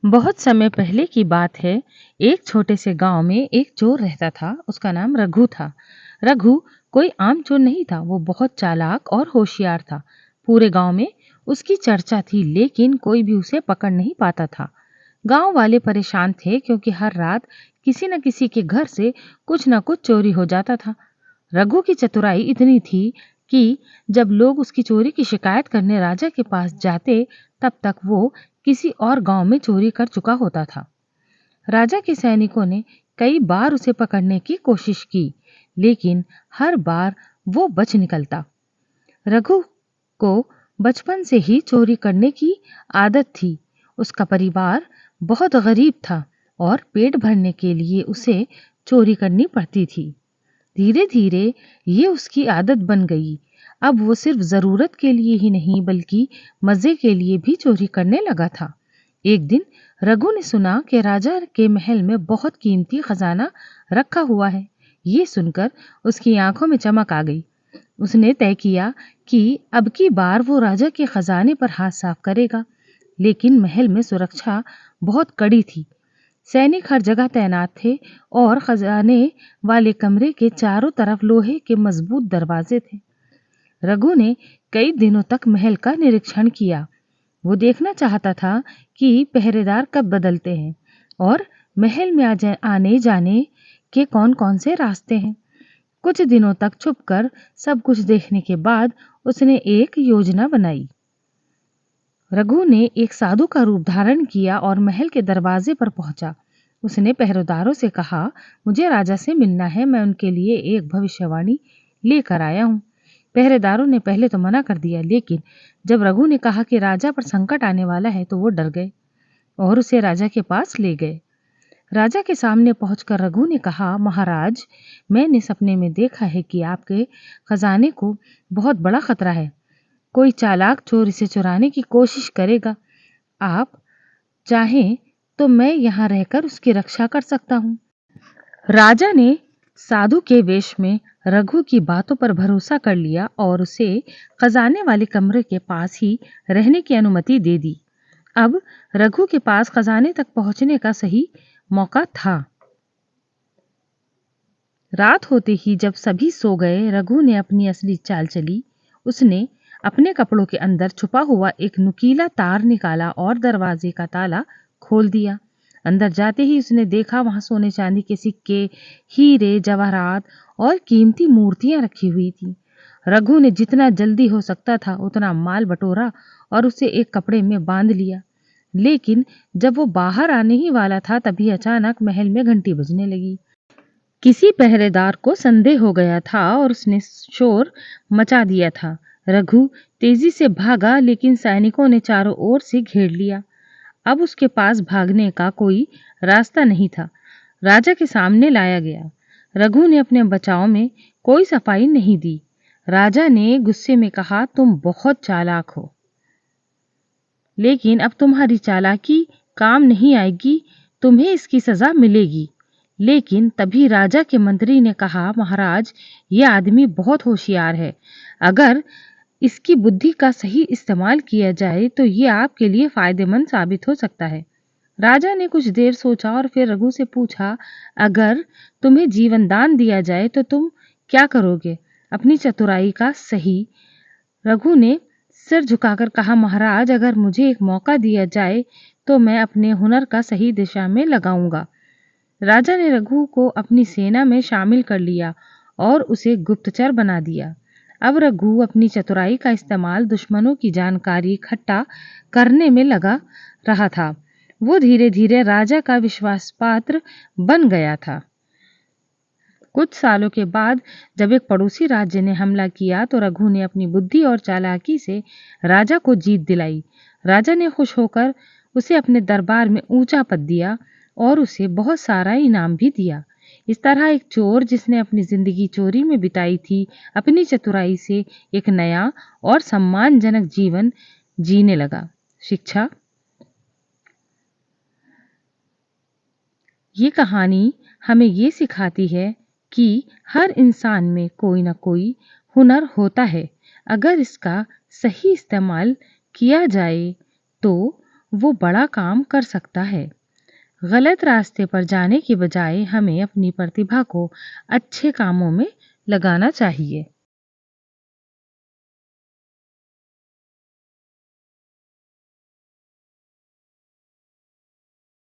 बहुत समय पहले की बात है। एक छोटे से गांव में एक चोर रहता था। उसका नाम रघु था। रघु कोई आम चोर नहीं था, वो बहुत चालाक और होशियार था। पूरे गांव में उसकी चर्चा थी, लेकिन कोई भी उसे पकड़ नहीं पाता था। गांव वाले परेशान थे क्योंकि हर रात किसी न किसी के घर से कुछ न कुछ चोरी हो जाता था। रघु की चतुराई इतनी थी कि जब लोग उसकी चोरी की शिकायत करने राजा के पास जाते, तब तक वो किसी और गांव में चोरी कर चुका होता था। राजा के सैनिकों ने कई बार उसे पकड़ने की कोशिश की, लेकिन हर बार वो बच निकलता। रघु को बचपन से ही चोरी करने की आदत थी। उसका परिवार बहुत गरीब था और पेट भरने के लिए उसे चोरी करनी पड़ती थी। धीरे धीरे ये उसकी आदत बन गई। अब वो सिर्फ जरूरत के लिए ही नहीं, बल्कि मजे के लिए भी चोरी करने लगा था। एक दिन रघु ने सुना कि राजा के महल में बहुत कीमती खजाना रखा हुआ है। ये सुनकर उसकी आंखों में चमक आ गई। उसने तय किया कि अब की बार वो राजा के खजाने पर हाथ साफ करेगा। लेकिन महल में सुरक्षा बहुत कड़ी थी। सैनिक हर जगह तैनात थे और खजाने वाले कमरे के चारों तरफ लोहे के मजबूत दरवाजे थे। रघु ने कई दिनों तक महल का निरीक्षण किया। वो देखना चाहता था कि पहरेदार कब बदलते हैं और महल में आने जाने के कौन कौन से रास्ते हैं। कुछ दिनों तक छुपकर सब कुछ देखने के बाद उसने एक योजना बनाई। रघु ने एक साधु का रूप धारण किया और महल के दरवाजे पर पहुंचा। उसने पहरेदारों से कहा, मुझे राजा से मिलना है, मैं उनके लिए एक भविष्यवाणी लेकर आया हूँ। पहरेदारों ने पहले तो मना कर दिया, लेकिन जब रघु ने कहा कि राजा पर संकट आने वाला है तो वो डर गए और उसे राजा के पास ले गए। राजा के सामने पहुंचकर रघु ने कहा, महाराज, मैंने सपने में देखा है कि आपके खजाने को बहुत बड़ा खतरा है। कोई चालाक चोर इसे चुराने की कोशिश करेगा। आप चाहें तो मैं यहाँ रहकर उसकी रक्षा कर सकता हूँ। राजा ने साधु के वेश में रघु की बातों पर भरोसा कर लिया और उसे खजाने वाले कमरे के पास ही रहने की अनुमति दे दी। अब रघु के पास खजाने तक पहुंचने का सही मौका था। रात होते ही जब सभी सो गए, रघु ने अपनी असली चाल चली। उसने अपने कपड़ों के अंदर छुपा हुआ एक नुकीला तार निकाला और दरवाजे का ताला खोल दिया। अंदर जाते ही उसने देखा वहां सोने चांदी के सिक्के, हीरे, जवाहरात और कीमती मूर्तियां रखी हुई थी। रघु ने जितना जल्दी हो सकता था उतना माल बटोरा और उसे एक कपड़े में बांध लिया। लेकिन जब वो बाहर आने ही वाला था, तभी अचानक महल में घंटी बजने लगी। किसी पहरेदार को संदेह हो गया था और उसने शोर मचा दिया था। रघु तेजी से भागा, लेकिन सैनिकों ने चारों ओर से घेर लिया। अब उसके पास भागने का कोई रास्ता नहीं था। राजा के सामने लाया गया। रघु ने अपने बचाव में कोई सफाई नहीं दी। राजा ने गुस्से में कहा, तुम बहुत चालाक हो, लेकिन अब तुम्हारी चालाकी काम नहीं आएगी, तुम्हें इसकी सजा मिलेगी। लेकिन तभी राजा के मंत्री ने कहा, महाराज, यह आदमी बहुत होशियार है। अगर इसकी बुद्धि का सही इस्तेमाल किया जाए तो ये आपके लिए फायदेमंद साबित हो सकता है। राजा ने कुछ देर सोचा और फिर रघु से पूछा, अगर तुम्हें जीवन दान दिया जाए तो तुम क्या करोगे? अपनी चतुराई का सही। रघु ने सिर झुकाकर कहा, महाराज, अगर मुझे एक मौका दिया जाए तो मैं अपने हुनर का सही दिशा में लगाऊंगा। राजा ने रघु को अपनी सेना में शामिल कर लिया और उसे गुप्तचर बना दिया। अब रघु अपनी चतुराई का इस्तेमाल दुश्मनों की जानकारी इकट्ठा करने में लगा रहा था। वो धीरे धीरे राजा का विश्वास पात्र बन गया था। कुछ सालों के बाद जब एक पड़ोसी राज्य ने हमला किया तो रघु ने अपनी बुद्धि और चालाकी से राजा को जीत दिलाई। राजा ने खुश होकर उसे अपने दरबार में ऊंचा पद दिया और उसे बहुत सारा इनाम भी दिया। इस तरह एक चोर जिसने अपनी जिंदगी चोरी में बिताई थी, अपनी चतुराई से एक नया और सम्मानजनक जीवन जीने लगा। शिक्षा। ये कहानी हमें ये सिखाती है कि हर इंसान में कोई ना कोई हुनर होता है। अगर इसका सही इस्तेमाल किया जाए तो वो बड़ा काम कर सकता है। गलत रास्ते पर जाने की बजाय हमें अपनी प्रतिभा को अच्छे कामों में लगाना चाहिए।